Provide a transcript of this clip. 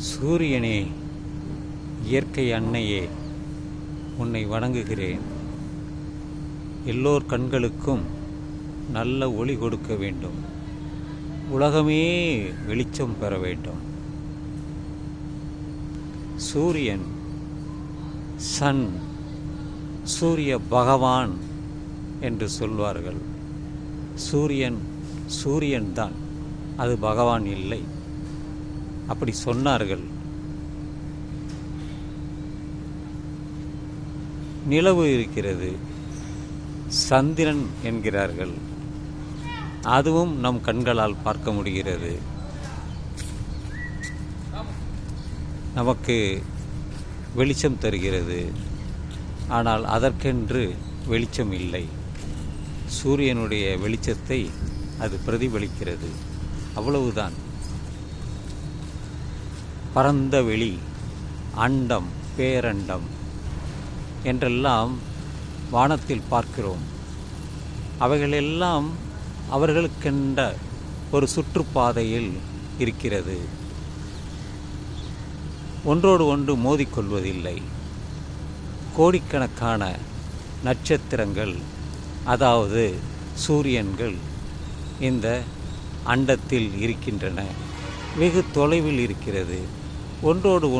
சூரியனே, இயற்கை அன்னையே, உன்னை வணங்குகிறேன். எல்லோர் கண்களுக்கும் நல்ல ஒளி கொடுக்க வேண்டும். உலகமே வெளிச்சம் பெற வேண்டும். சூரியன், சன், சூரிய பகவான் என்று சொல்வார்கள். சூரியன்தான், அது பகவான் இல்லை. அப்படி சொன்னார்கள். நிலவு இருக்கிறது, சந்திரன் என்கிறார்கள். அதுவும் நம் கண்களால் பார்க்க முடிகிறது. நமக்கு வெளிச்சம் தருகிறது. ஆனால் அதற்கென்று வெளிச்சம் இல்லை. சூரியனுடைய வெளிச்சத்தை அது பிரதிபலிக்கிறது. அவ்வளவுதான். பரந்த வெளி, அண்டம், பேரண்டம் என்றெல்லாம் வானத்தில் பார்க்கிறோம். அவைகளெல்லாம் அவர்களுக்கென்ற ஒரு சுற்றுப்பாதையில் இருக்கிறது. ஒன்றோடு ஒன்று மோதிக்கொள்வதில்லை. கோடிக்கணக்கான நட்சத்திரங்கள், அதாவது சூரியன்கள் இந்த அண்டத்தில் இருக்கின்றன. வெகு தொலைவில் இருக்கிறது. ஒன்றோடு